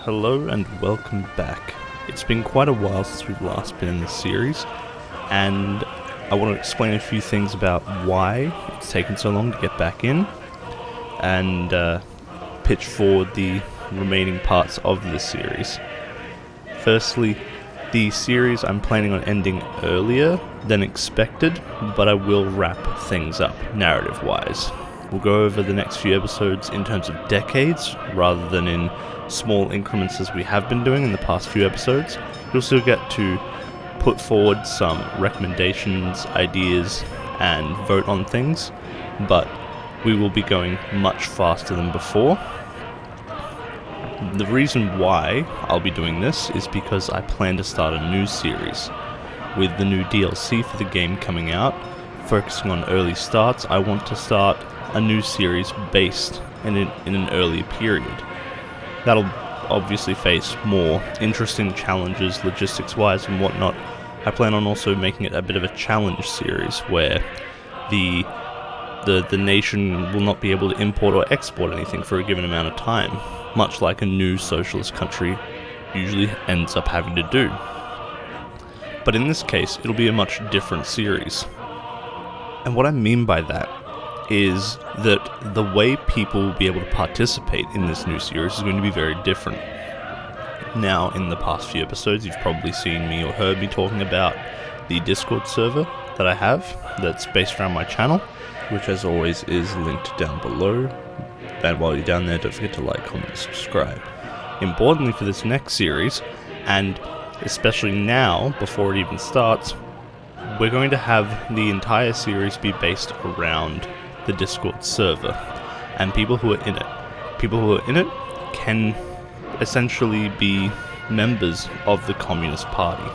Hello and welcome back. It's been quite a while since we've last been in this series, and I want to explain a few things about why it's taken so long to get back in, and pitch forward the remaining parts of this series. Firstly, the series I'm planning on ending earlier than expected, but I will wrap things up narrative-wise. We'll go over the next few episodes in terms of decades, rather than in small increments as we have been doing in the past few episodes. You'll still get to put forward some recommendations, ideas, and vote on things, but we will be going much faster than before. The reason why I'll be doing this is because I plan to start a new series. With the new DLC for the game coming out, focusing on early starts, I want to start a new series based in an earlier period. That'll obviously face more interesting challenges logistics-wise and whatnot. I plan on also making it a bit of a challenge series where the nation will not be able to import or export anything for a given amount of time, much like a new socialist country usually ends up having to do. But in this case, it'll be a much different series. And what I mean by that is that the way people will be able to participate in this new series is going to be very different. Now, in the past few episodes, you've probably seen me or heard me talking about the Discord server that I have that's based around my channel, which as always is linked down below. And while you're down there, don't forget to like, comment, and subscribe. Importantly for this next series, and especially now, before it even starts, we're going to have the entire series be based around the Discord server, and people who are in it can essentially be members of the Communist Party.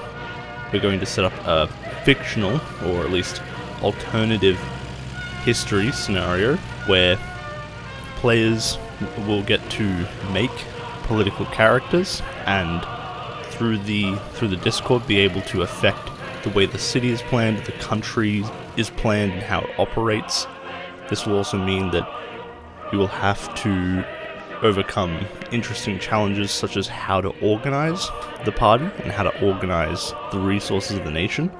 We're going to set up a fictional, or at least alternative, history scenario where players will get to make political characters and through the Discord be able to affect the way the city is planned, the country is planned, and how it operates. This will also mean that you will have to overcome interesting challenges such as how to organize the party and how to organize the resources of the nation,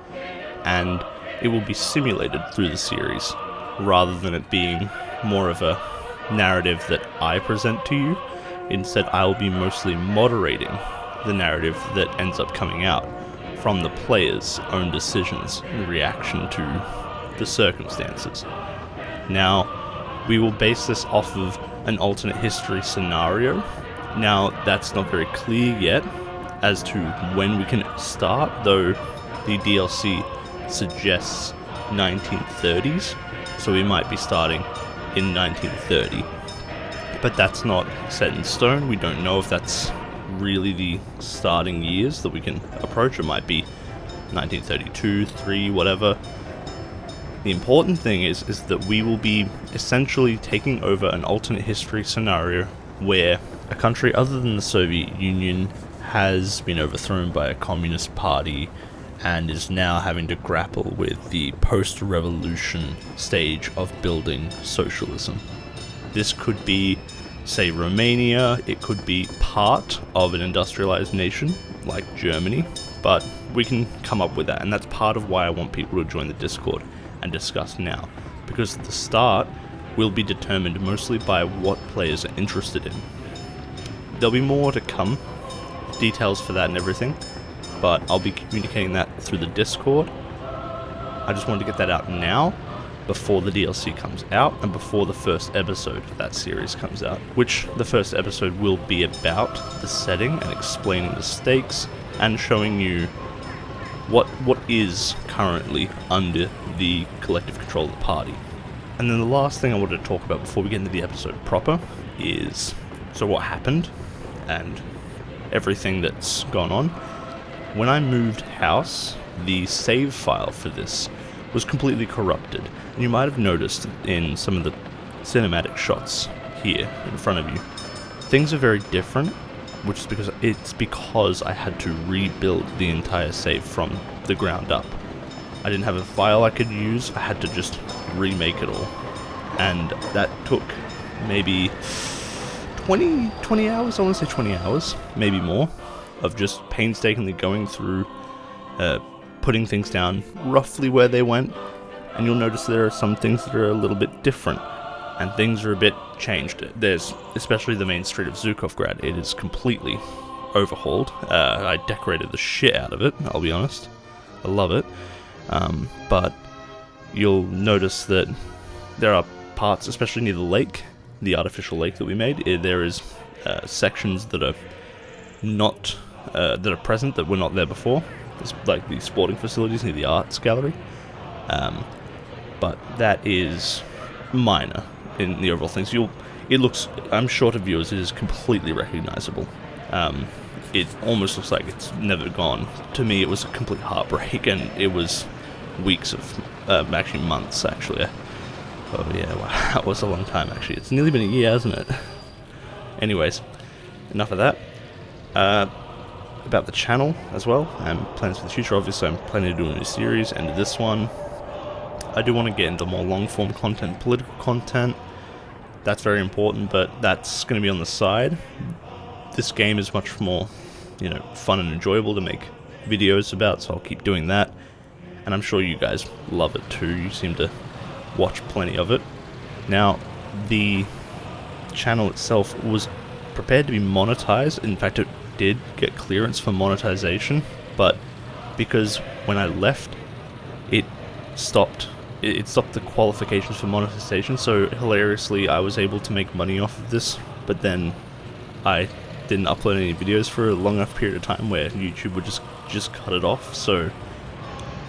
and it will be simulated through the series rather than it being more of a narrative that I present to you. Instead, I will be mostly moderating the narrative that ends up coming out from the players' own decisions in reaction to the circumstances. Now, we will base this off of an alternate history scenario. Now, that's not very clear yet as to when we can start, though the DLC suggests 1930s, so we might be starting in 1930. But that's not set in stone. We don't know if that's really the starting years that we can approach. It might be 1932, 3, whatever. The important thing is that we will be essentially taking over an alternate history scenario where a country other than the Soviet Union has been overthrown by a communist party and is now having to grapple with the post-revolution stage of building socialism. This could be, say, Romania, it could be part of an industrialized nation like Germany, but we can come up with that, and that's part of why I want people to join the Discord and discuss now, because at the start will be determined mostly by what players are interested in. There'll be more to come, details for that and everything, but I'll be communicating that through the Discord. I just wanted to get that out now, before the DLC comes out, and before the first episode of that series comes out, which the first episode will be about the setting and explaining the stakes and showing you what is currently under the collective control of the party. And then the last thing I wanted to talk about before we get into the episode proper is so what happened and everything that's gone on. When I moved house, the save file for this was completely corrupted, and you might have noticed in some of the cinematic shots here in front of you, things are very different, which is because I had to rebuild the entire save from the ground up. I didn't have a file I could use, I had to just remake it all, and that took maybe 20 hours, I want to say 20 hours, maybe more, of just painstakingly going through, putting things down roughly where they went, and you'll notice there are some things that are a little bit different, and things are a bit changed. There's, especially the main street of Zhukovgrad, it is completely overhauled. I decorated the shit out of it, I'll be honest. I love it. But you'll notice that there are parts, especially near the lake, the artificial lake that we made, there is sections that are not, that are present that were not there before. It's like the sporting facilities near the arts gallery. But that is minor in the overall things. It looks, I'm sure to viewers, it is completely recognizable. It almost looks like it's never gone. To me, it was a complete heartbreak, and it was weeks of, actually months, actually. Oh yeah, wow, that was a long time, actually. It's nearly been a year, hasn't it? Anyways, enough of that. About the channel as well, and plans for the future. Obviously, I'm planning to do a new series, and this one, I do want to get into more long-form content, political content. That's very important, but that's going to be on the side. This game is much more, fun and enjoyable to make videos about, so I'll keep doing that. And I'm sure you guys love it too. You seem to watch plenty of it. Now, the channel itself was prepared to be monetized. In fact, it did get clearance for monetization, but because when I left, it stopped the qualifications for monetization. So hilariously, I was able to make money off of this, but then I didn't upload any videos for a long enough period of time where YouTube would just cut it off. So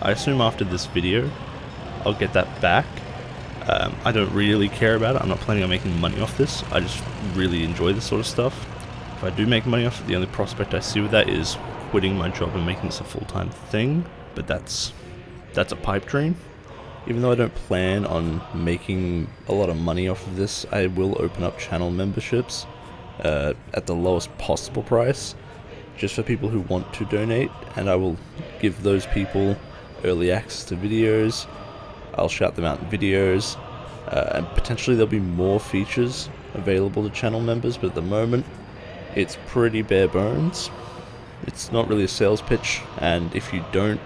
I assume after this video I'll get that back. I don't really care about it. I'm not planning on making money off this. I just really enjoy this sort of stuff. If I do make money off it, the only prospect I see with that is quitting my job and making this a full-time thing, but that's a pipe dream. Even though I don't plan on making a lot of money off of this, I will open up channel memberships at the lowest possible price, just for people who want to donate, and I will give those people early access to videos. I'll shout them out in videos, and potentially there'll be more features available to channel members, but at the moment it's pretty bare bones. It's not really a sales pitch, and if you don't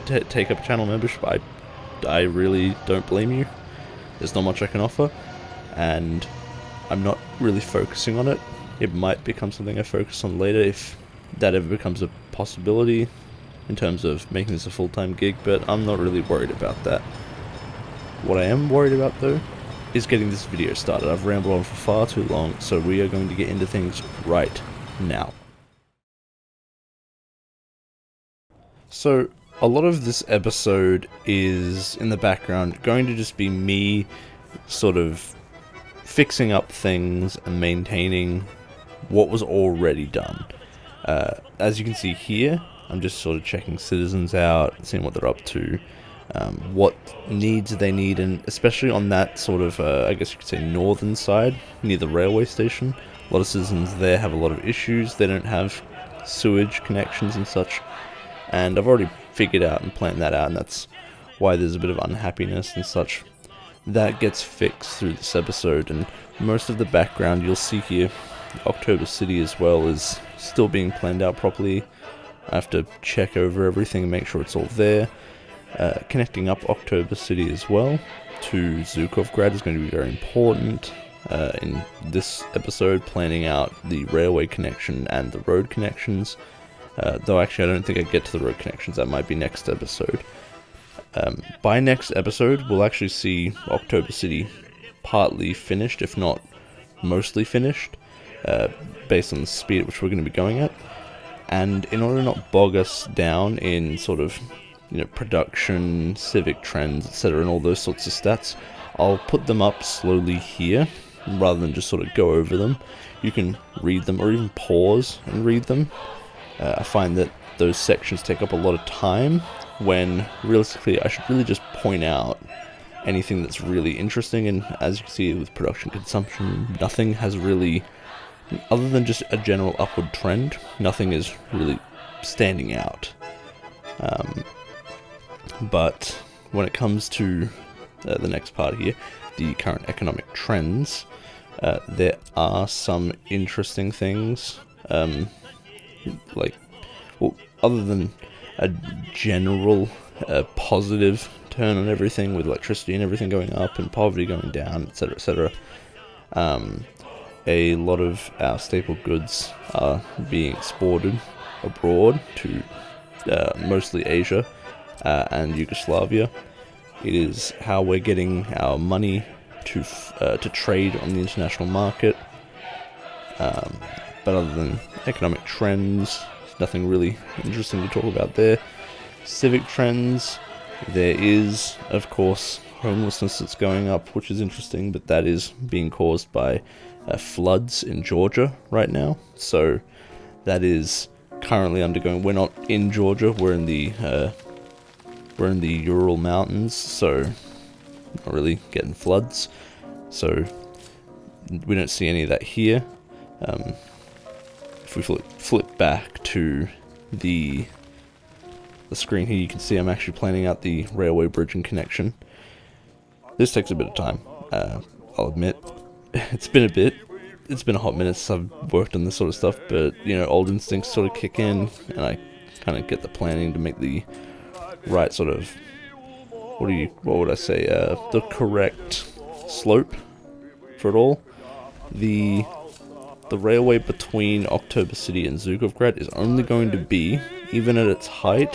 take up a channel membership, I really don't blame you. There's not much I can offer, and I'm not really focusing on it. It might become something I focus on later if that ever becomes a possibility in terms of making this a full-time gig, but I'm not really worried about that. What I am worried about though is getting this video started. I've rambled on for far too long, so we are going to get into things right now. So a lot of this episode is in the background going to just be me sort of fixing up things and maintaining what was already done. As you can see here, I'm just sort of checking citizens out, seeing what they're up to, what needs they need, and especially on that sort of, I guess you could say, northern side, near the railway station. A lot of citizens there have a lot of issues. They don't have sewage connections and such, and I've already figured out and planned that out, and that's why there's a bit of unhappiness and such. That gets fixed through this episode, and most of the background you'll see here, October City as well, is still being planned out properly. I have to check over everything and make sure it's all there. Connecting up October City as well to Zhukovgrad is going to be very important in this episode, planning out the railway connection and the road connections. Though actually I don't think I get to the road connections, that might be next episode. By next episode, we'll actually see October City partly finished, if not mostly finished, based on the speed at which we're going to be going at. And in order to not bog us down in sort of, production, civic trends, etc., and all those sorts of stats, I'll put them up slowly here, rather than just sort of go over them. You can read them, or even pause and read them. I find that those sections take up a lot of time, when realistically I should really just point out anything that's really interesting, and as you can see with production consumption, nothing has really, other than just a general upward trend, nothing is really standing out. But when it comes to the next part here, the current economic trends, There are some interesting things, like, well, other than a general positive turn on everything with electricity and everything going up and poverty going down, etc., etc. A lot of our staple goods are being exported abroad to mostly Asia and Yugoslavia. It is how we're getting our money to trade on the international market. But other than economic trends, nothing really interesting to talk about there. Civic trends, there is, of course, homelessness that's going up, which is interesting, but that is being caused by floods in Georgia right now. So that is currently undergoing. We're not in Georgia. We're in the Ural Mountains, so not really getting floods. So we don't see any of that here. If we flip back to the screen here, you can see I'm actually planning out the railway bridge and connection. This takes a bit of time, I'll admit. It's been a hot minute since I've worked on this sort of stuff, but, you know, old instincts sort of kick in, and I kind of get the planning to make the right sort of, the correct slope for it all. The railway between October City and Zhukovgrad is only going to be, even at its height,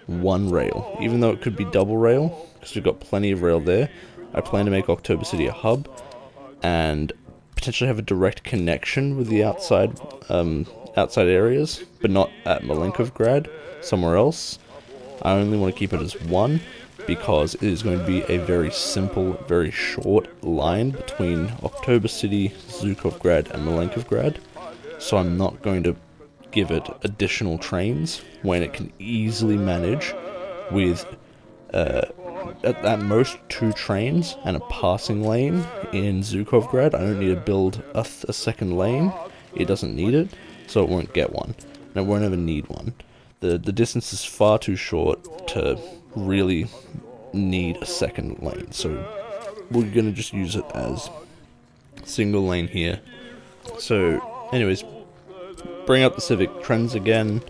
one rail. Even though it could be double rail, because we've got plenty of rail there. I plan to make October City a hub, and potentially have a direct connection with the outside areas, but not at Malenkovgrad, somewhere else. I only want to keep it as one, because it is going to be a very simple, very short line between October City, Zhukovgrad, and Malenkovgrad. So I'm not going to give it additional trains when it can easily manage with at most 2 trains and a passing lane in Zhukovgrad. I don't need to build a second lane. It doesn't need it, so it won't get one. And it won't ever need one. The distance is far too short to really need a second lane, so we're going to just use it as single lane here. So, anyways, bring up the Civic trends again.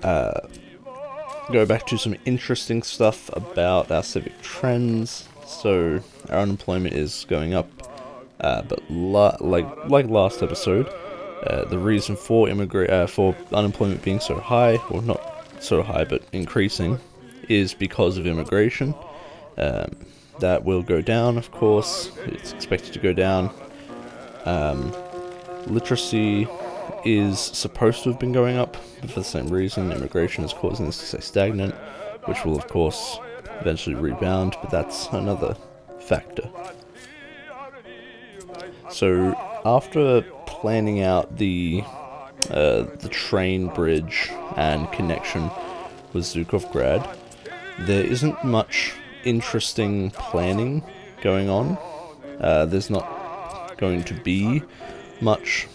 Go back to some interesting stuff about our Civic trends. So our unemployment is going up, but like last episode, the reason for for unemployment being so high, or not so high but increasing, is because of immigration. That will go down, of course. It's expected to go down. Literacy is supposed to have been going up, but for the same reason, immigration is causing this to stay stagnant, which will, of course, eventually rebound, but that's another factor. So, after planning out the train bridge and connection with Zhukovgrad, there isn't much interesting planning going on. There's not going to be much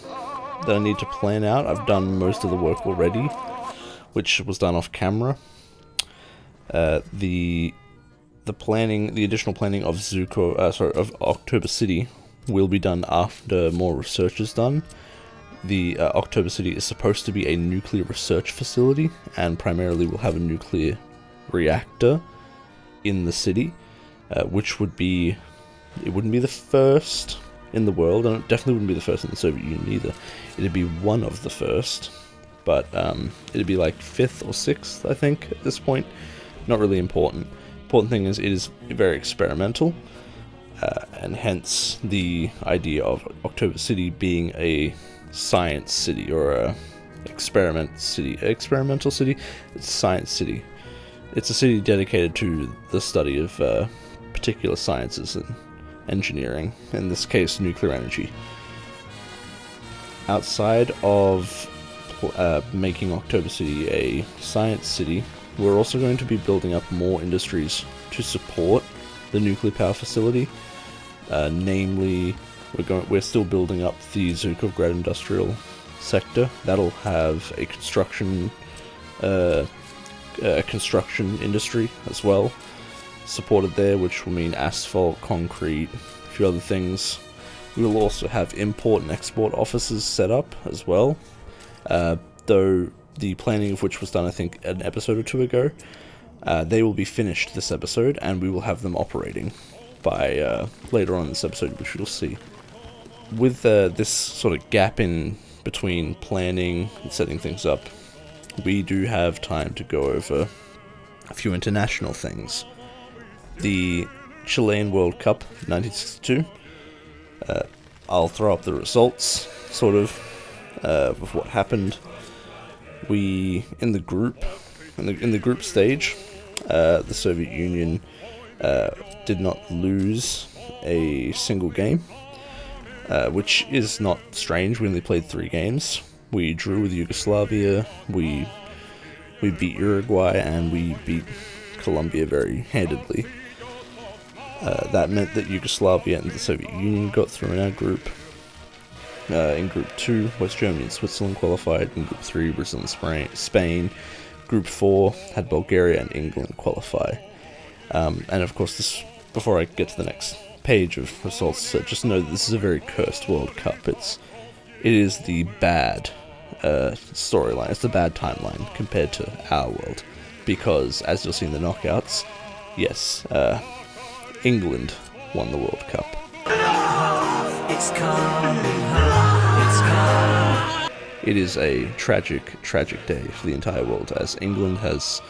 that I need to plan out. I've done most of the work already, which was done off camera. The additional planning of of October City will be done after more research is done. The October City is supposed to be a nuclear research facility, and primarily will have a nuclear reactor in the city, which would be, it wouldn't be the first in the world, and it definitely wouldn't be the first in the Soviet Union either. It'd be one of the first, but it'd be like 5th or 6th, I think, at this point. Not really important. Important thing is, it is very experimental, and hence the idea of October City being a science city, or a experimental city. It's a science city. It's a city dedicated to the study of particular sciences and engineering, in this case nuclear energy. Outside of making October City a science city, we're also going to be building up more industries to support the nuclear power facility. Namely, we're still building up the Zhukovgrad industrial sector. That'll have a construction industry as well supported there, which will mean asphalt, concrete, a few other things. We will also have import and export offices set up as well, though the planning of which was done, I think, an episode or two ago. They will be finished this episode, and we will have them operating by later on in this episode, which you'll see. With this sort of gap in between planning and setting things up, we do have time to go over a few international things. The Chilean World Cup 1962. I'll throw up the results, sort of what happened. We in the group stage, the Soviet Union did not lose a single game, which is not strange. We only played 3 games. We drew with Yugoslavia, we beat Uruguay, and we beat Colombia very handedly. That meant that Yugoslavia and the Soviet Union got through in our group. In Group 2, West Germany and Switzerland qualified. In Group 3, Brazil and Spain. Group 4 had Bulgaria and England qualify. And of course, this, before I get to the next page of results, just know that this is a very cursed World Cup. It is the bad storyline. It's the bad timeline compared to our world, because as you'll see in the knockouts, yes, England won the World Cup. It's coming home, it's coming. It is a tragic day for the entire world, as England has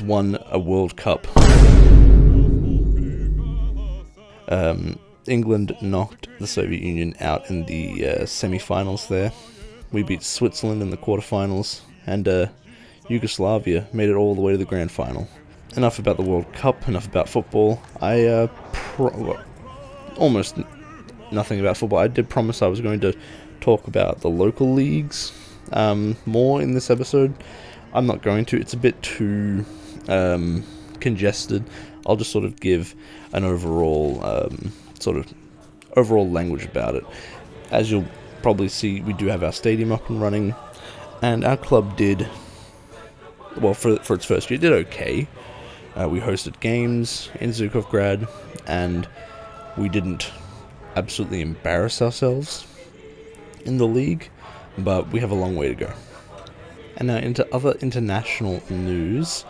won a World Cup. England knocked the Soviet Union out in the semi-finals there. We beat Switzerland in the quarterfinals, and Yugoslavia made it all the way to the grand final. Enough about the World Cup, enough about football. Almost nothing about football. I did promise I was going to talk about the local leagues more in this episode. I'm not going to. It's a bit too congested. I'll just sort of give an overall language about it. As you'll probably see, we do have our stadium up and running, and our club did, well, for its first year, did okay. We hosted games in Zhukovgrad, and we didn't absolutely embarrass ourselves in the league, but we have a long way to go. And now into other international news,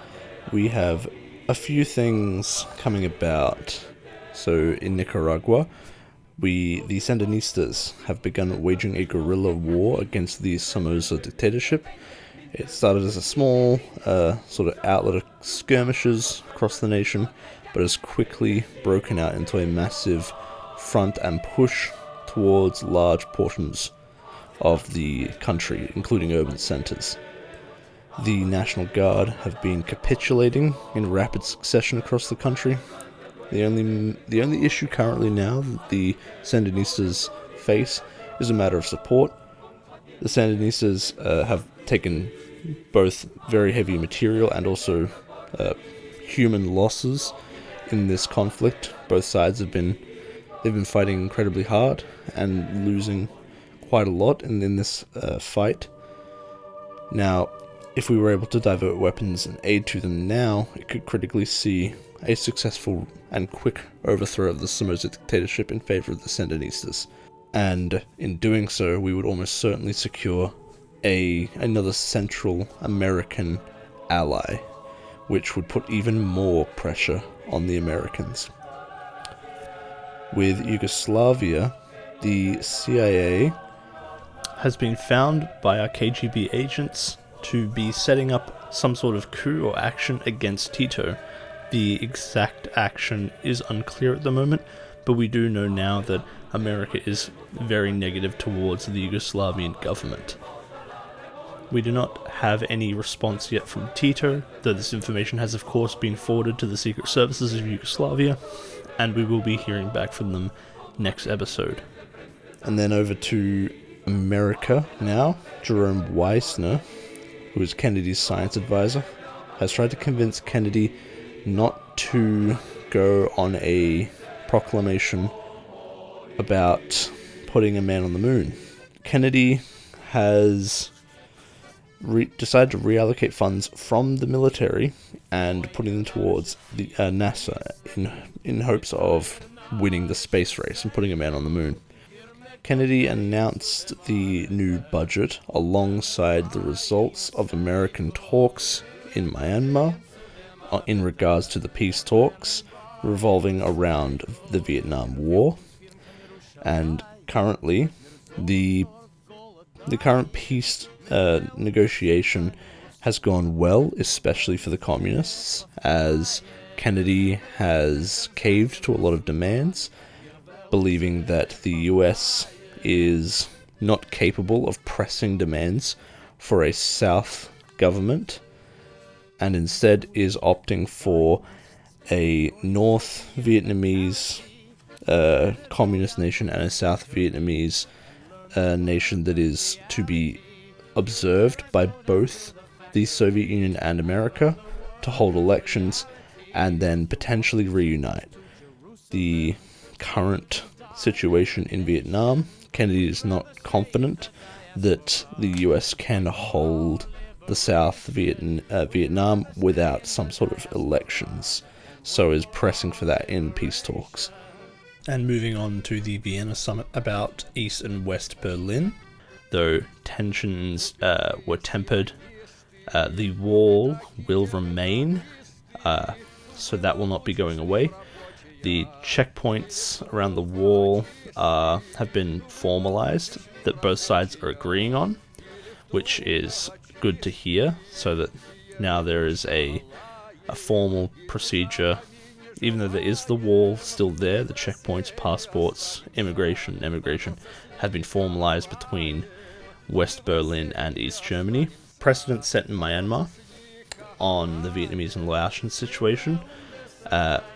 we have a few things coming about. So in Nicaragua, the Sandinistas have begun waging a guerrilla war against the Somoza dictatorship. It started as a small sort of outlet of skirmishes across the nation, but has quickly broken out into a massive front and push towards large portions of the country, including urban centres. The National Guard have been capitulating in rapid succession across the country. The only issue currently now that the Sandinistas face is a matter of support. The Sandinistas have taken both very heavy material and also human losses in this conflict. Both sides they've been fighting incredibly hard and losing quite a lot in this fight. Now, if we were able to divert weapons and aid to them now, it could critically see a successful and quick overthrow of the Somoza dictatorship in favor of the Sandinistas. And in doing so, we would almost certainly secure another Central American ally, which would put even more pressure on the Americans. With Yugoslavia, the CIA has been found by our KGB agents to be setting up some sort of coup or action against Tito. The exact action is unclear at the moment, but we do know now that America is very negative towards the Yugoslavian government. We do not have any response yet from Tito, though this information has of course been forwarded to the secret services of Yugoslavia, and we will be hearing back from them next episode. And then over to America now. Jerome Weissner, who is Kennedy's science advisor, has tried to convince Kennedy not to go on a proclamation about putting a man on the moon. Kennedy has decided to reallocate funds from the military and putting them towards the NASA in hopes of winning the space race and putting a man on the moon. Kennedy announced the new budget alongside the results of American talks in Myanmar in regards to the peace talks revolving around the Vietnam War. And currently, the current peace negotiation has gone well, especially for the communists, as Kennedy has caved to a lot of demands, believing that the US is not capable of pressing demands for a South government, and instead is opting for a North Vietnamese communist nation and a South Vietnamese nation that is to be observed by both the Soviet Union and America to hold elections and then potentially reunite. The current situation in Vietnam, Kennedy is not confident that the US can hold the South Vietnam without some sort of elections, so is pressing for that in peace talks. And moving on to the Vienna summit about East and West Berlin, though tensions were tempered, the wall will remain, so that will not be going away. The checkpoints around the wall have been formalized that both sides are agreeing on, which is good to hear, so that now there is a formal procedure. Even though there is the wall still there, the checkpoints, passports, immigration have been formalized between West Berlin and East Germany. Precedent set in Myanmar on the Vietnamese and Laotian situation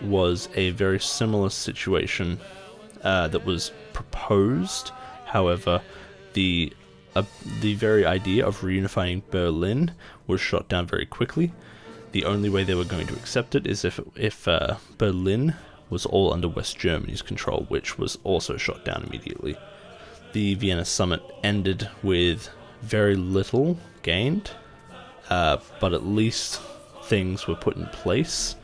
was a very similar situation that was proposed. However, the very idea of reunifying Berlin was shot down very quickly. The only way they were going to accept it is if Berlin was all under West Germany's control, which was also shot down immediately. The Vienna summit ended with very little gained, but at least things were put in place,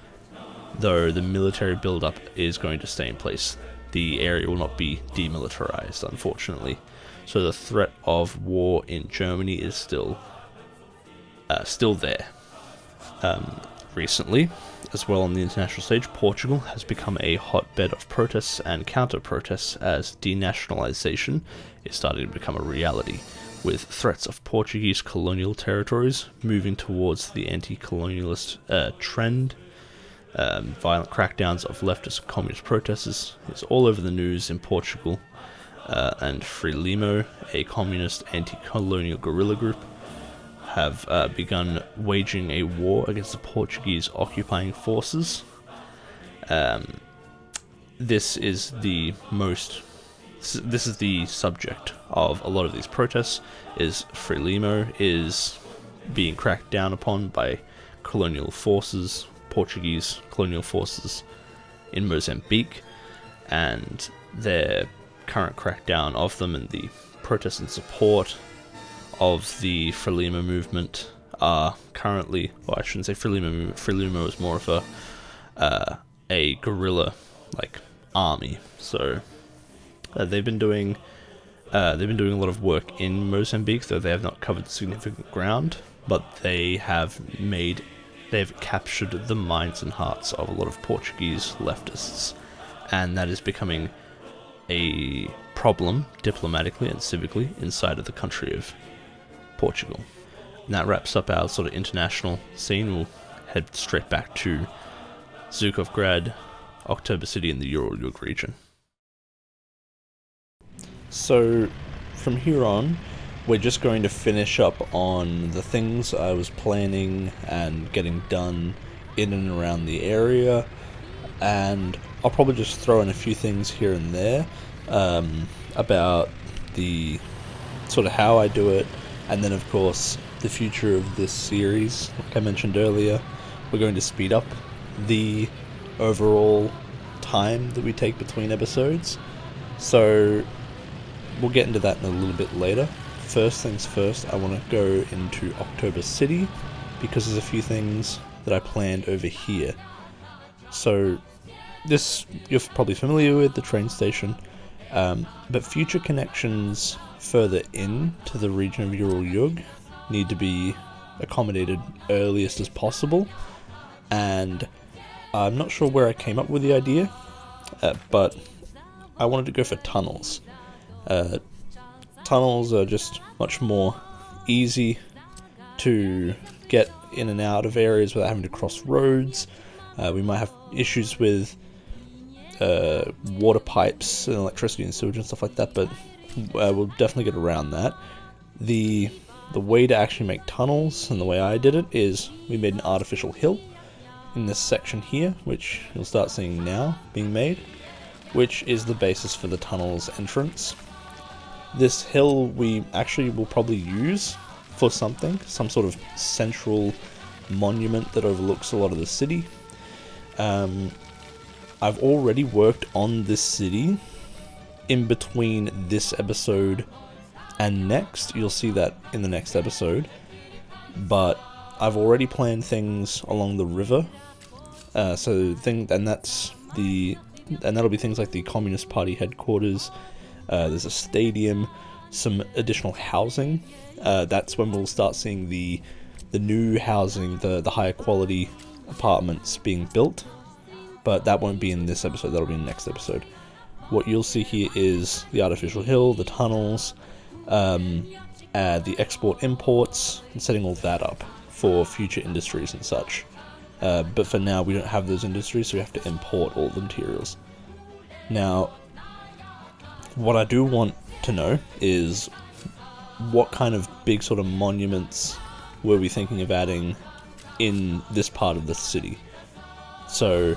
though the military build-up is going to stay in place. The area will not be demilitarized, unfortunately. So the threat of war in Germany is still there. Recently, as well on the international stage, Portugal has become a hotbed of protests and counter-protests as denationalization is starting to become a reality, with threats of Portuguese colonial territories moving towards the anti-colonialist trend. Violent crackdowns of leftist and communist protesters is all over the news in Portugal, and Frelimo, a communist anti-colonial guerrilla group, have begun waging a war against the Portuguese occupying forces. This is the subject of a lot of these protests, is Frelimo is being cracked down upon by colonial forces, Portuguese colonial forces in Mozambique, and their current crackdown of them and the protests in support of the Frelimo movement are currently, well, I shouldn't say Frelimo movement. Frelimo is more of a guerrilla army. So they've been doing a lot of work in Mozambique, though they have not covered significant ground. But they've captured the minds and hearts of a lot of Portuguese leftists, and that is becoming a problem diplomatically and civically inside of the country of Portugal. And that wraps up our sort of international scene. We'll head straight back to Zhukovgrad, October City in the Ural-Yug region. So from here on, we're just going to finish up on the things I was planning and getting done in and around the area, and I'll probably just throw in a few things here and there about the sort of how I do it, and then of course the future of this series. Like I mentioned earlier, we're going to speed up the overall time that we take between episodes, so we'll get into that in a little bit later. First things first, I want to go into October City because there's a few things that I planned over here. So this you're probably familiar with, the train station, but future connections further in to the region of Ural Yug need to be accommodated earliest as possible, and I'm not sure where I came up with the idea, but I wanted to go for tunnels. Tunnels are just much more easy to get in and out of areas without having to cross roads. We might have issues with water pipes and electricity and sewage and stuff like that, but we'll definitely get around that. The way to actually make tunnels, and the way I did it, is we made an artificial hill in this section here, which you'll start seeing now being made, which is the basis for the tunnel's entrance. This hill we actually will probably use for something, some sort of central monument that overlooks a lot of the city. I've already worked on this city in between this episode and next. You'll see that in the next episode. But I've already planned things along the river. And that'll be things like the Communist Party headquarters. There's a stadium, some additional housing. That's when we'll start seeing the new housing, the higher quality apartments being built. But that won't be in this episode, that'll be in the next episode. What you'll see here is the artificial hill, the tunnels, the export-imports, and setting all that up for future industries and such. But for now, we don't have those industries, so we have to import all the materials. Now, what I do want to know is what kind of big sort of monuments were we thinking of adding in this part of the city. So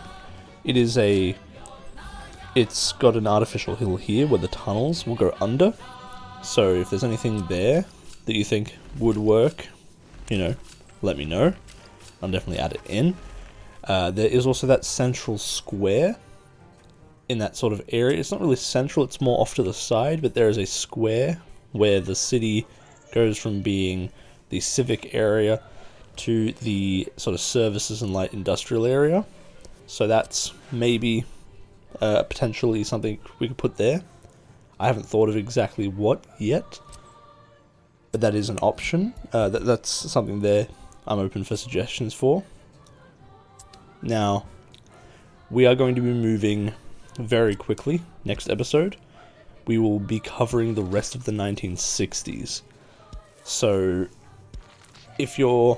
it's got an artificial hill here where the tunnels will go under. So if there's anything there that you think would work, let me know. I'll definitely add it in. There is also that central square in that sort of area. It's not really central, it's more off to the side, but there is a square where the city goes from being the civic area to the sort of services and light industrial area. So that's maybe potentially something we could put there. I haven't thought of exactly what yet, but that is an option. That's something there I'm open for suggestions for. Now, we are going to be moving very quickly. Next episode, we will be covering the rest of the 1960s. So, if you're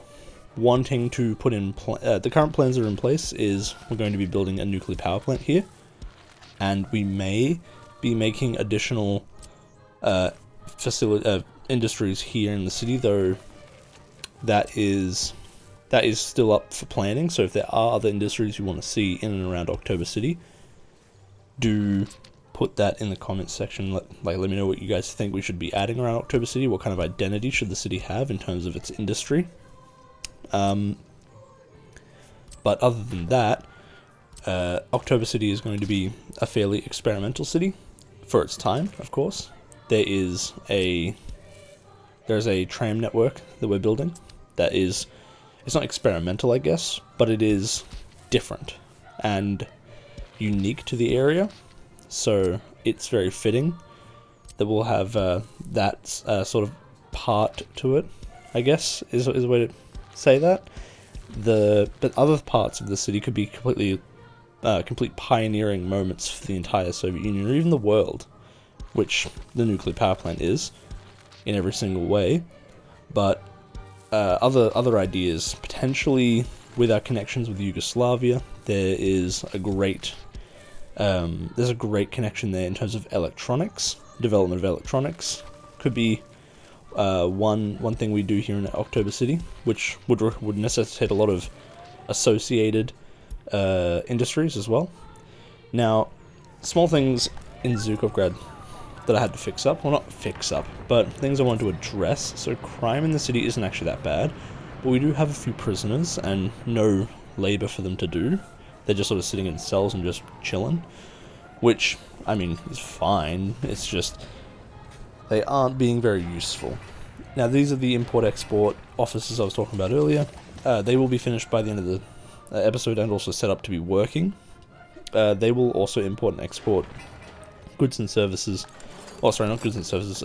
wanting to put in... the current plans that are in place is we're going to be building a nuclear power plant here, and we may be making additional industries here in the city, though that is still up for planning. So if there are other industries you want to see in and around October City, do put that in the comments section. Let me know what you guys think we should be adding around October City. What kind of identity should the city have in terms of its industry? But other than that, October City is going to be a fairly experimental city for its time, of course. There's a tram network that we're building that is, it's not experimental, I guess, but it is different and unique to the area. So it's very fitting that we'll have that sort of part to it, I guess, is a way to say that. But other parts of the city could be complete pioneering moments for the entire Soviet Union, or even the world, which the nuclear power plant is, in every single way. But other ideas, potentially with our connections with Yugoslavia, there's a great connection there in terms of electronics, development of electronics. Could be one thing we do here in October City, which would necessitate a lot of associated industries as well. Now, small things in Zhukovgrad that I had to fix up. Well, not fix up, but things I wanted to address. So crime in the city isn't actually that bad, but we do have a few prisoners and no labor for them to do. They're just sort of sitting in cells and just chilling, which, I mean, is fine. It's just they aren't being very useful. Now, these are the import-export offices I was talking about earlier. They will be finished by the end of the episode and also set up to be working. they will also import and export goods and services. Oh, sorry, not goods and services.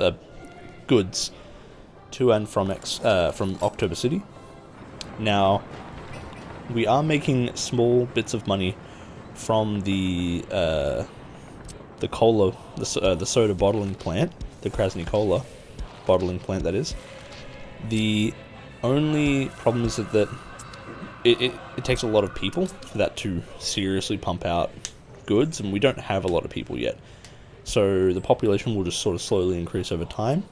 Goods to and from October City. Now, we are making small bits of money from the cola, the soda bottling plant, the Krasny Cola bottling plant, that is. The only problem is that it takes a lot of people for that to seriously pump out goods, and we don't have a lot of people yet. So the population will just sort of slowly increase over time,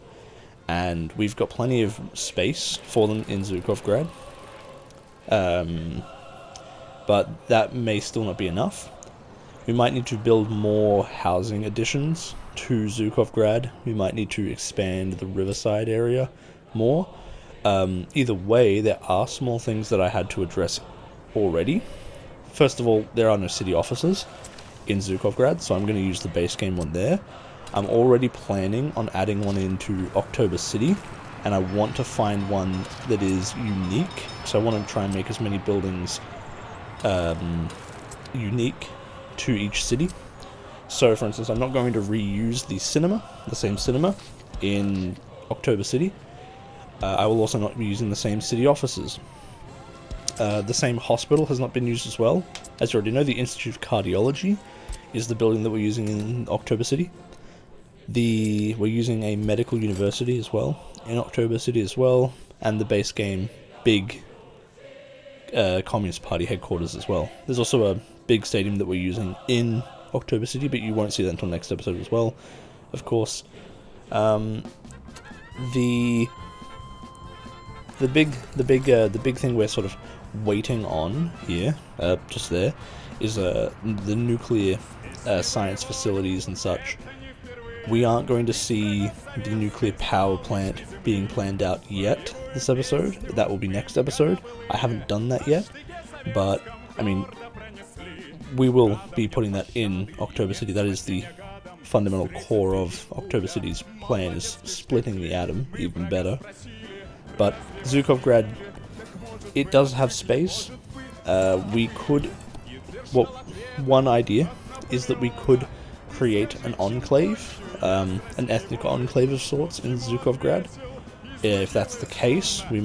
and we've got plenty of space for them in Zhukovgrad. But that may still not be enough. We might need to build more housing additions to Zhukovgrad. We might need to expand the riverside area more. Either way, there are small things that I had to address already. First of all, there are no city offices in Zhukovgrad, so I'm going to use the base game one there. I'm already planning on adding one into October City, and I want to find one that is unique, so I want to try and make as many buildings unique to each city. So, for instance, I'm not going to reuse the same cinema in October City. I will also not be using the same city offices. The same hospital has not been used as well. As you already know, the Institute of Cardiology is the building that we're using in October City. We're using a medical university as well in October City as well, and the base game big Communist Party headquarters as well. There's also a big stadium that we're using in October City, but you won't see that until next episode as well, of course. The big thing we're sort of waiting on here, just there, is the nuclear science facilities and such. We aren't going to see the nuclear power plant being planned out yet this episode. That will be next episode. I haven't done that yet, but, I mean, we will be putting that in October City. That is the fundamental core of October City's plan, is splitting the atom even better. But Zhukovgrad, it does have space. One idea is that we could create an enclave, an ethnic enclave of sorts in Zhukovgrad. If that's the case, we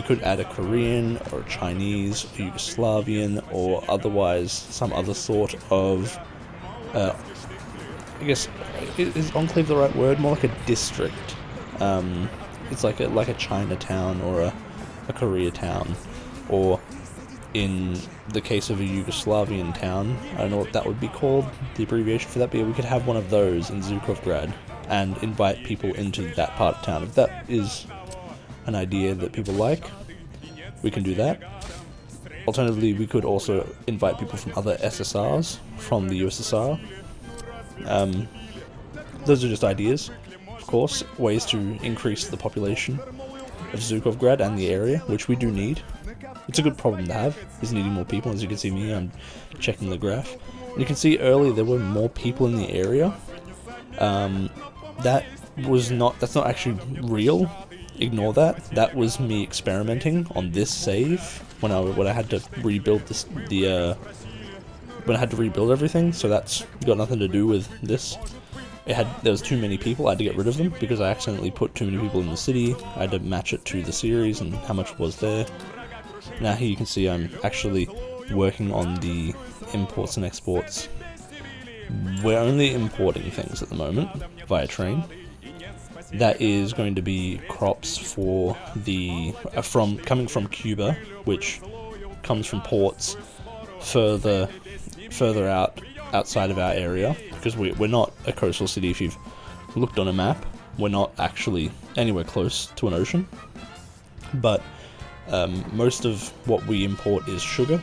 could add a Korean or a Chinese, a Yugoslavian, or otherwise some other sort of, I guess, is enclave the right word? More like a district. It's like a Chinatown or a Koreatown, or in the case of a Yugoslavian town, I don't know what that would be called, the abbreviation for that, but yeah, we could have one of those in Zhukovgrad and invite people into that part of town. If that is an idea that people like, we can do that. Alternatively, we could also invite people from other SSRs, from the USSR. Those are just ideas, of course, ways to increase the population of Zhukovgrad and the area, which we do need. It's a good problem to have, is needing more people. As you can see me, I'm checking the graph. And you can see earlier there were more people in the area. That's not actually real. Ignore that. That was me experimenting on this save when I had to rebuild when I had to rebuild everything. So that's got nothing to do with this. There was too many people. I had to get rid of them because I accidentally put too many people in the city. I had to match it to the series and how much was there. Now here you can see I'm actually working on the imports and exports. We're only importing things at the moment via train. That is going to be crops for coming from Cuba, which comes from ports further outside of our area, because we're not a coastal city. If you've looked on a map, we're not actually anywhere close to an ocean. But most of what we import is sugar,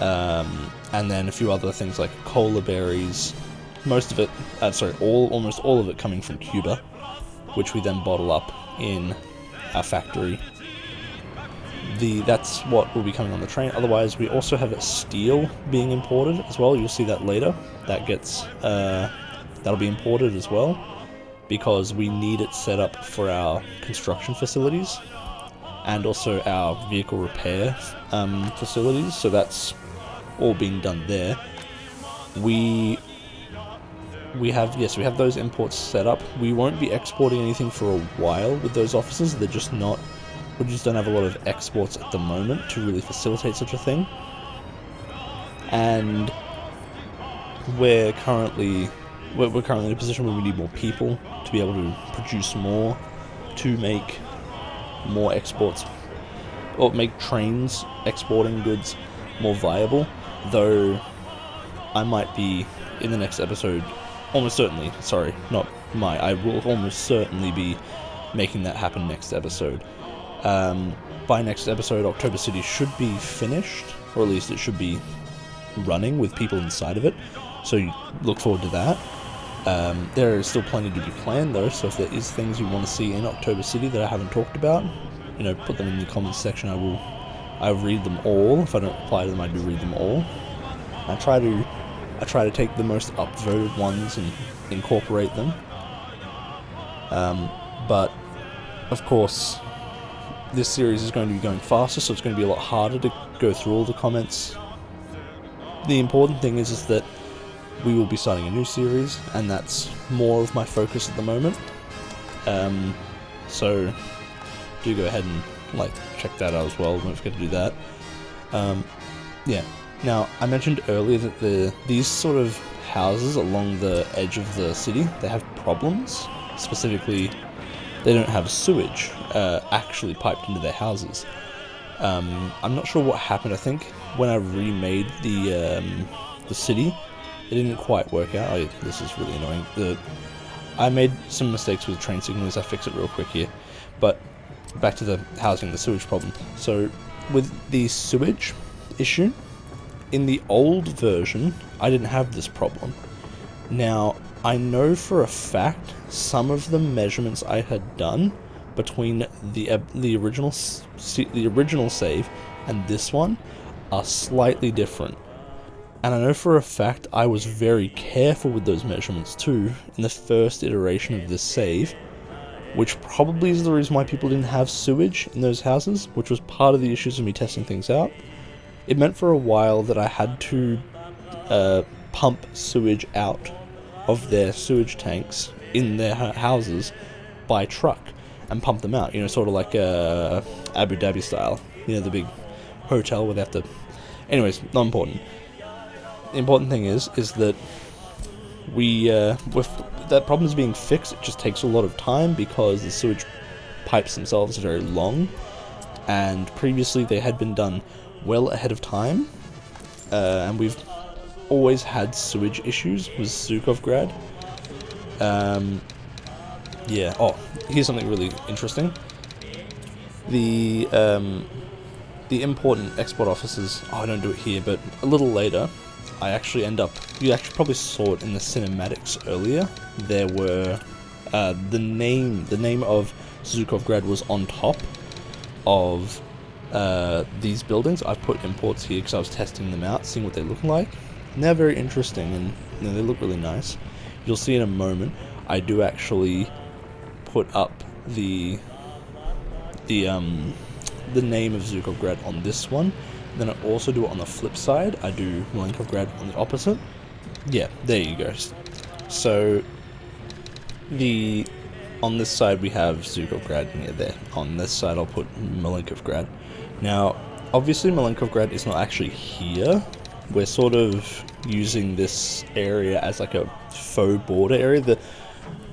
and then a few other things like cola berries. Most of it, almost all of it coming from Cuba, which we then bottle up in our factory. That's what will be coming on the train. Otherwise, we also have steel being imported as well. You'll see that later. That'll be imported as well, because we need it set up for our construction facilities and also our vehicle repair facilities. So that's all being done there. We have those imports set up. We won't be exporting anything for a while with those offices. They're just not. We just don't have a lot of exports at the moment to really facilitate such a thing. And we're currently in a position where we need more people to be able to produce more, to make more exports, or make trains exporting goods more viable. Though I might be in the next episode, almost certainly, I will almost certainly be making that happen next episode. By next episode, October City should be finished, or at least it should be running with people inside of it, so you look forward to that. There is still plenty to be planned though, so if there is things you want to see in October City that I haven't talked about, put them in the comments section. I read them all. If I don't reply to them, I do read them all. I try to take the most upvoted ones and incorporate them. But of course, this series is going to be going faster, so it's going to be a lot harder to go through all the comments. The important thing is that we will be starting a new series, and that's more of my focus at the moment. So do go ahead and check that out as well. Don't forget to do that. Yeah. Now, I mentioned earlier that these sort of houses along the edge of the city, they have problems. Specifically, they don't have sewage actually piped into their houses. I'm not sure what happened. I think when I remade the city, it didn't quite work out. This is really annoying. I made some mistakes with train signals. I fix it real quick here. But back to the housing, the sewage problem. So with the sewage issue, in the old version, I didn't have this problem. Now, I know for a fact some of the measurements I had done between the original save and this one are slightly different. And I know for a fact I was very careful with those measurements too in the first iteration of this save, which probably is the reason why people didn't have sewage in those houses, which was part of the issues of me testing things out. It meant for a while that I had to pump sewage out of their sewage tanks in their houses by truck and pump them out, sort of like Abu Dhabi style, the big hotel where they have to... Anyways, not important. The important thing is that with that problem is being fixed. It just takes a lot of time because the sewage pipes themselves are very long, and previously they had been done well ahead of time, and we've always had sewage issues with Zhukovgrad. Yeah. Oh, here's something really interesting. The import and export offices. Oh, I don't do it here, but a little later, I actually end up. You actually probably saw it in the cinematics earlier. There were the name of Zhukovgrad was on top of these buildings. I've put imports here because I was testing them out, seeing what they look like. And they're very interesting, and they look really nice. You'll see in a moment. I do actually put up the name of Zhukovgrad on this one. Then I also do it on the flip side. I do Malenkovgrad on the opposite. Yeah, there you go. So on this side we have Zhukovgrad, and there. On this side I'll put Malenkovgrad. Now, obviously Malenkovgrad is not actually here. We're sort of using this area as like a faux border area.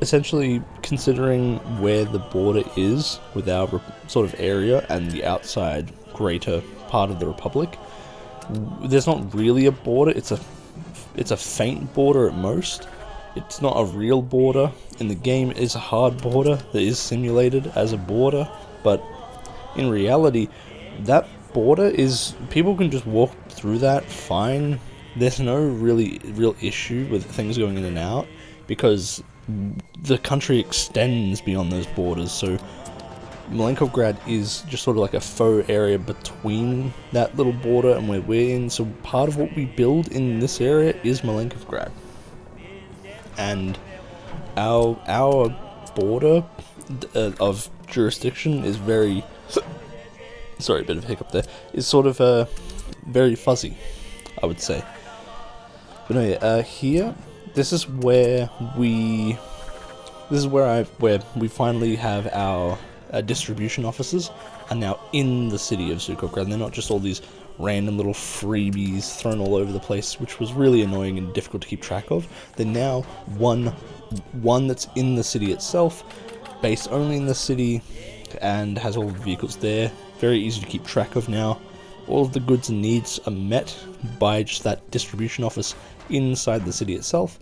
Essentially, considering where the border is with our sort of area and the outside greater part of the Republic, there's not really a border. It's a faint border at most. It's not a real border. In the game, it is a hard border that is simulated as a border, but in reality, that border is... people can just walk through that fine. There's no real issue with things going in and out, because the country extends beyond those borders, so Malenkovgrad is just sort of like a faux area between that little border and where we're in, so part of what we build in this area is Malenkovgrad. And our border of jurisdiction is very... sorry, a bit of a hiccup there. Is sort of very fuzzy. I would say. But no, yeah, here, this is where we finally have our distribution offices are now in the city of Zhukovgrad, and they're not just all these random little freebies thrown all over the place, which was really annoying and difficult to keep track of. They're now one that's in the city itself, based only in the city, and has all the vehicles there. Very easy to keep track of now. All of the goods and needs are met by just that distribution office inside the city itself.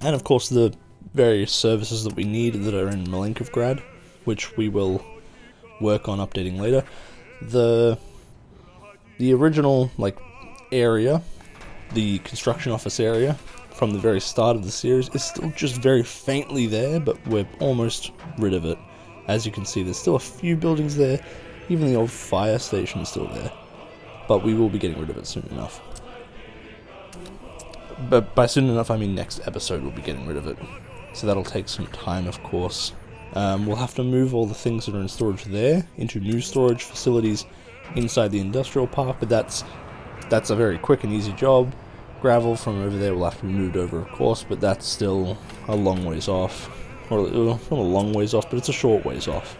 And of course the various services that we need that are in Malenkovgrad, which we will work on updating later. The original area, the construction office area from the very start of the series, is still just very faintly there, but we're almost rid of it. As you can see, there's still a few buildings there. Even the old fire station is still there, but we will be getting rid of it soon enough. But by soon enough, I mean next episode we'll be getting rid of it. So that'll take some time, of course. We'll have to move all the things that are in storage there into new storage facilities inside the industrial park, but that's a very quick and easy job. Gravel from over there will have to be moved over, of course, but that's still a long ways off. Or not a long ways off, but it's a short ways off.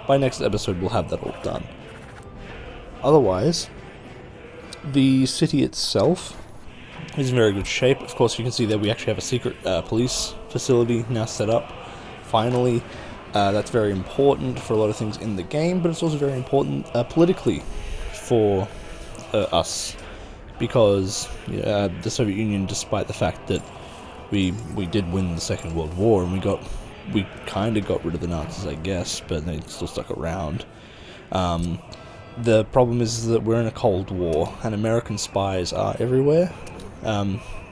By next episode, we'll have that all done. Otherwise, the city itself is in very good shape. Of course, you can see that we actually have a secret police facility now set up. Finally, that's very important for a lot of things in the game, but it's also very important politically for us, because the Soviet Union, despite the fact that we did win the Second World War, and we kind of got rid of the Nazis, I guess, but they still stuck around. The problem is that we're in a Cold War, and American spies are everywhere.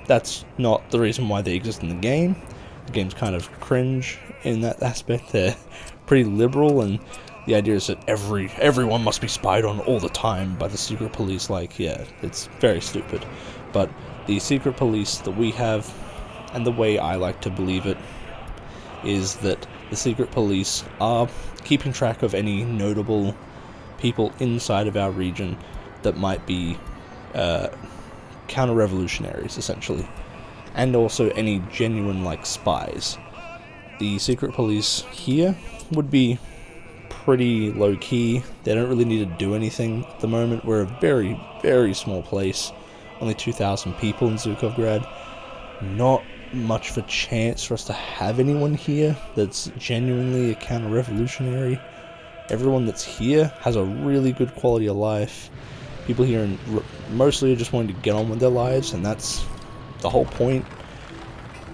That's not the reason why they exist in the game. The game's kind of cringe in that aspect. They're pretty liberal, and the idea is that everyone must be spied on all the time by the secret police. It's very stupid. But the secret police that we have, and the way I like to believe it, is that the secret police are keeping track of any notable people inside of our region that might be counter-revolutionaries, essentially, and also any genuine spies. The secret police here would be pretty low-key. They don't really need to do anything at the moment. We're a very, very small place, only 2,000 people in Zhukovgrad. Not much of a chance for us to have anyone here that's genuinely a counter-revolutionary. Everyone that's here has a really good quality of life. People here mostly are just wanting to get on with their lives, and that's the whole point.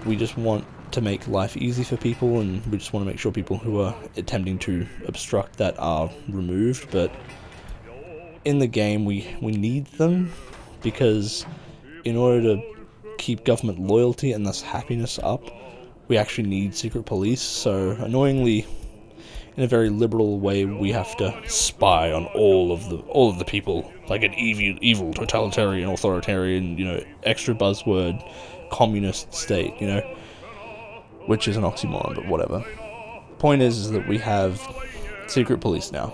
We just want to make life easy for people, and we just want to make sure people who are attempting to obstruct that are removed. But in the game, we need them, because in order to keep government loyalty and thus happiness up, we actually need secret police. So annoyingly, in a very liberal way, we have to spy on all of the people, like an evil totalitarian, authoritarian, extra buzzword, communist state, which is an oxymoron, but whatever. Point is that we have secret police now.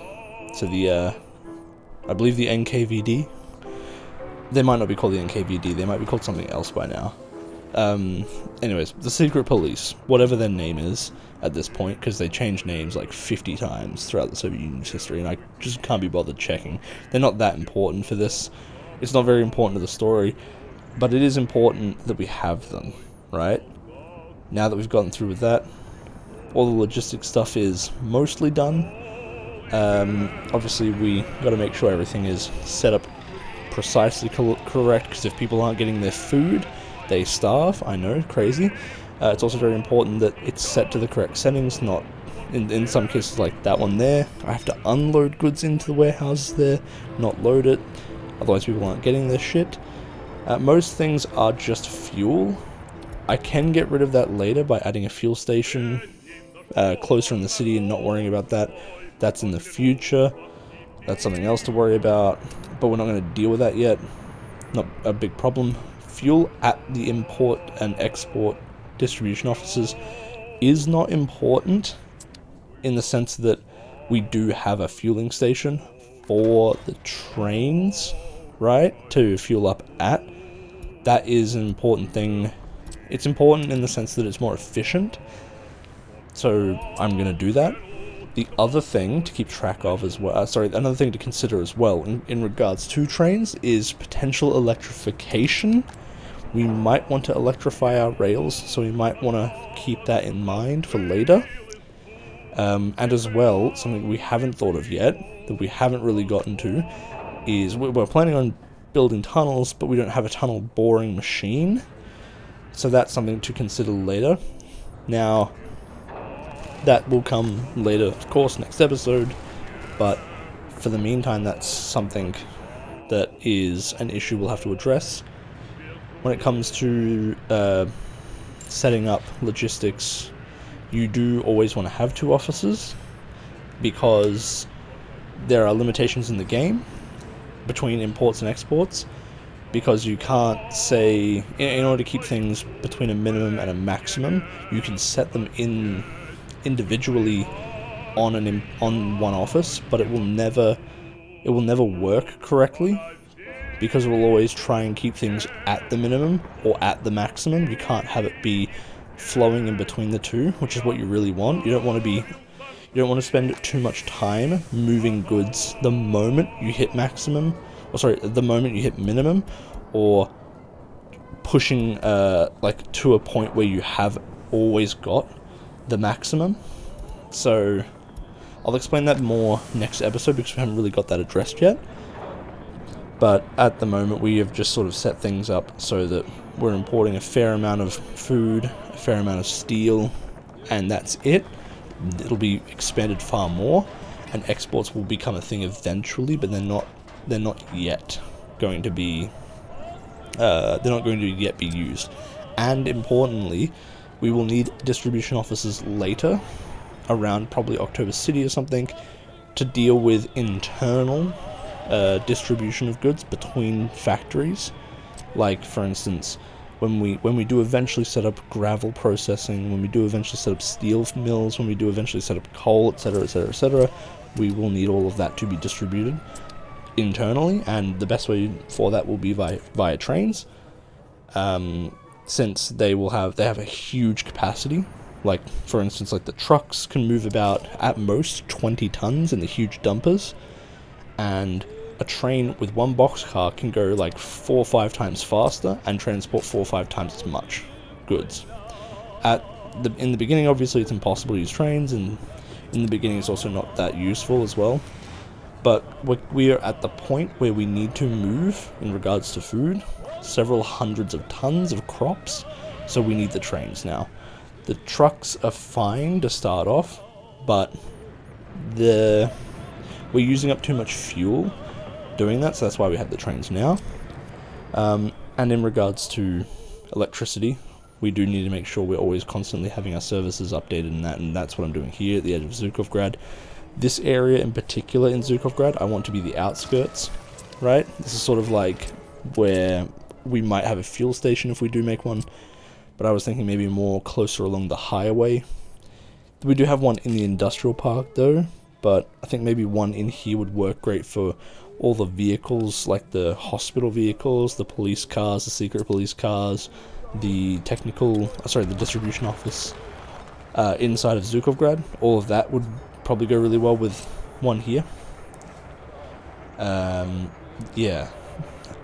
So I believe the NKVD. They might not be called the NKVD. They might be called something else by now. Anyways, the secret police, whatever their name is at this point, because they changed names 50 times throughout the Soviet Union's history, and I just can't be bothered checking. They're not that important for this. It's not very important to the story, but it is important that we have them, right? Now that we've gotten through with that, all the logistics stuff is mostly done. Obviously, we got to make sure everything is set up precisely correct, because if people aren't getting their food, they starve. I know, crazy. It's also very important that it's set to the correct settings, not in some cases like that one there. I have to unload goods into the warehouses there, not load it, otherwise people aren't getting their shit. Most things are just fuel. I can get rid of that later by adding a fuel station closer in the city and not worrying about that. That's in the future. That's something else to worry about, but we're not going to deal with that yet. Not a big problem. Fuel at the import and export distribution offices is not important, in the sense that we do have a fueling station for the trains, right, to fuel up at. That is an important thing. It's important in the sense that it's more efficient, so I'm going to do that. The other thing to keep track of as well, another thing to consider as well in regards to trains is potential electrification. We might want to electrify our rails, so we might want to keep that in mind for later. And as well, something we haven't thought of yet, that we haven't really gotten to, is we're planning on building tunnels, but we don't have a tunnel boring machine. So that's something to consider later. Now, that will come later, of course, next episode, but for the meantime, that's something that is an issue we'll have to address. When it comes to setting up logistics, you do always want to have 2 offices, because there are limitations in the game between imports and exports, because you can't say, in order to keep things between a minimum and a maximum, you can set them in individually on one office, but it will never work correctly, because it will always try and keep things at the minimum or at the maximum. You can't have it be flowing in between the two, which is what you really want. You don't want to spend too much time moving goods the moment you hit the moment you hit minimum, or pushing to a point where you have always got the maximum. So I'll explain that more next episode, because we haven't really got that addressed yet. But at the moment, we have just sort of set things up so that we're importing a fair amount of food, a fair amount of steel, and that's it. It'll be expanded far more, and exports will become a thing eventually, but they're not yet going to be yet be used. And importantly, we will need distribution offices later, around probably October City or something, to deal with internal distribution of goods between factories. Like, for instance, when we do eventually set up gravel processing, when we do eventually set up steel mills, when we do eventually set up coal, etc., etc., etc., we will need all of that to be distributed internally, and the best way for that will be via trains, since they have a huge capacity. Like, for instance, like the trucks can move about at most 20 tons in the huge dumpers, and a train with one boxcar can go like 4 or 5 times faster and transport 4 or 5 times as much goods. In the beginning, obviously, it's impossible to use trains, and in the beginning, it's also not that useful as well. But we are at the point where we need to move, in regards to food, several hundreds of tons of crops, so we need the trains now. The trucks are fine to start off, but we're using up too much fuel doing that, so that's why we have the trains now. And in regards to electricity, we do need to make sure we're always constantly having our services updated, and that's what I'm doing here at the edge of Zhukovgrad. This area in particular in Zhukovgrad, I want to be the outskirts, right? This is sort of like where we might have a fuel station if we do make one, but I was thinking maybe more closer along the highway. We do have one in the industrial park though, but I think maybe one in here would work great for all the vehicles, like the hospital vehicles, the police cars, the secret police cars, the distribution office inside of Zhukovgrad. All of that would probably go really well with one here. Yeah.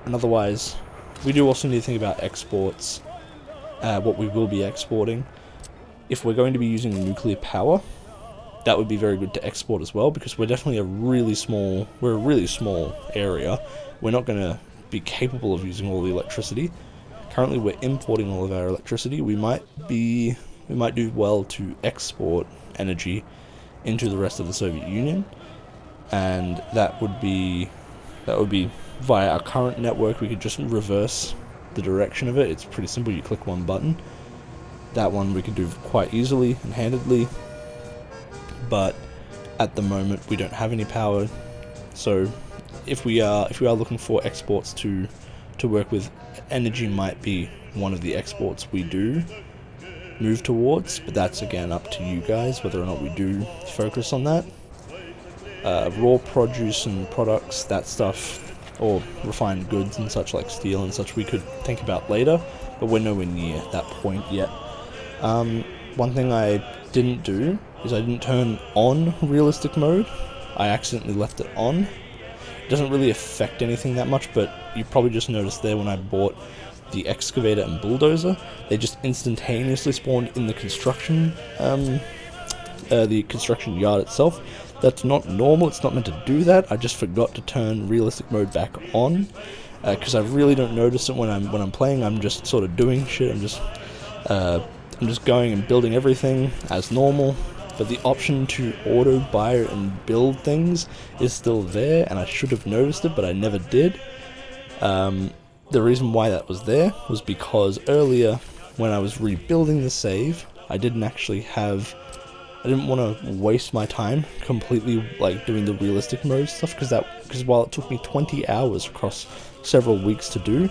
And otherwise, we do also need to think about exports, what we will be exporting. If we're going to be using nuclear power, that would be very good to export as well, because we're definitely a really small area. We're not going to be capable of using all the electricity. Currently, we're importing all of our electricity. We might do well to export energy into the rest of the Soviet Union, and that would be via our current network. We could just reverse the direction of it. It's pretty simple. You click one button. That one we could do quite easily and handedly, but at the moment we don't have any power. So if we are looking for exports to work with, energy might be one of the exports we do move towards, but that's again up to you guys whether or not we do focus on that. Raw produce and products, that stuff, or refined goods and such like steel and such we could think about later, but we're nowhere near that point yet. One thing I didn't do is I didn't turn on realistic mode. I accidentally left it on. It doesn't really affect anything that much, but you probably just noticed there when I bought the excavator and bulldozer, they just instantaneously spawned in the construction yard itself. That's not normal, it's not meant to do that. I just forgot to turn realistic mode back on, because I really don't notice it when I'm playing. I'm just sort of doing shit. I'm just going and building everything as normal, but the option to auto buy and build things is still there, and I should have noticed it, but I never did. The reason why that was there was because earlier, when I was rebuilding the save, I didn't want to waste my time completely like doing the realistic mode stuff, because while it took me 20 hours across several weeks to do,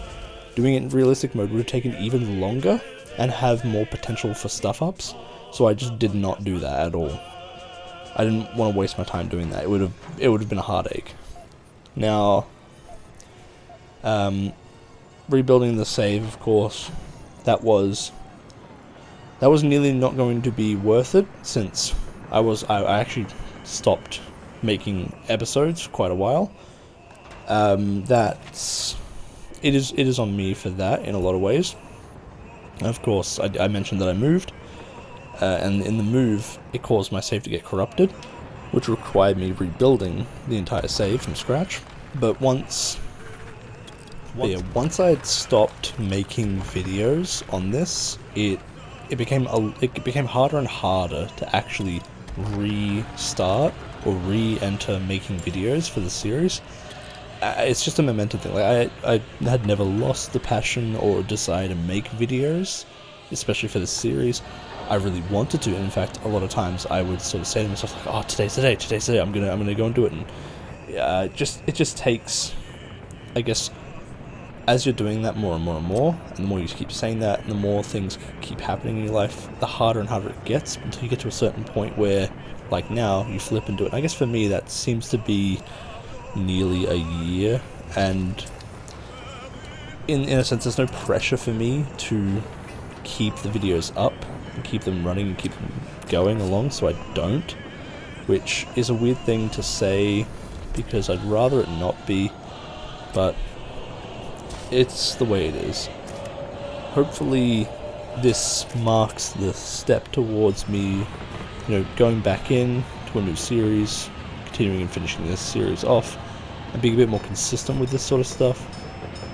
doing it in realistic mode would have taken even longer and have more potential for stuff ups. So I just did not do that at all. I didn't want to waste my time doing that. It would have been a heartache. Now, rebuilding the save, of course, that was nearly not going to be worth it, since I actually stopped making episodes for quite a while. It is on me for that in a lot of ways. Of course, I mentioned that I moved, and in the move, it caused my save to get corrupted, which required me rebuilding the entire save from scratch. But once I had stopped making videos on this, it became harder and harder to actually restart or re-enter making videos for the series. It's just a momentum thing. Like I had never lost the passion or desire to make videos, especially for the series. I really wanted to, and in fact, a lot of times I would sort of say to myself, like, "Oh, today's the day. I'm gonna go and do it." And it just takes, I guess, as you're doing that more and more and more, and the more you keep saying that, and the more things keep happening in your life, the harder and harder it gets, until you get to a certain point where, like now, you flip and do it. And I guess for me, that seems to be nearly a year, and in a sense, there's no pressure for me to keep the videos up and keep them running and keep them going along, so I don't, which is a weird thing to say because I'd rather it not be, but it's the way it is. Hopefully this marks the step towards me, going back in to a new series, continuing and finishing this series off, and being a bit more consistent with this sort of stuff.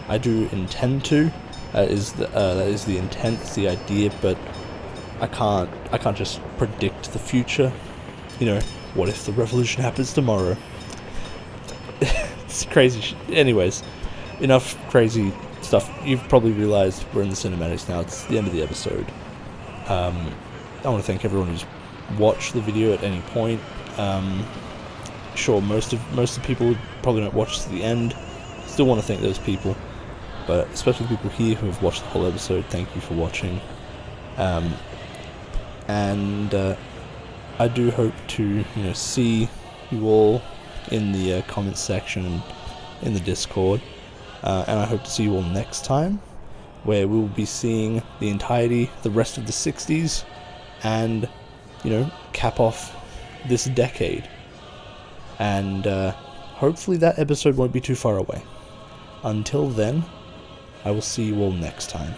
I do intend to. That is the intent, it's the idea, but I can't just predict the future. What if the revolution happens tomorrow? It's crazy shit. Anyways, enough crazy stuff. You've probably realized we're in the cinematics now. It's the end of the episode. I want to thank everyone who's watched the video at any point. Sure, most of the people probably don't watch to the end. Still want to thank those people, but especially the people here who have watched the whole episode. Thank you for watching. And I do hope to see you all in the comments section in the Discord, and I hope to see you all next time, where we'll be seeing the rest of the 60s, and cap off this decade. And hopefully that episode won't be too far away. Until then, I will see you all next time.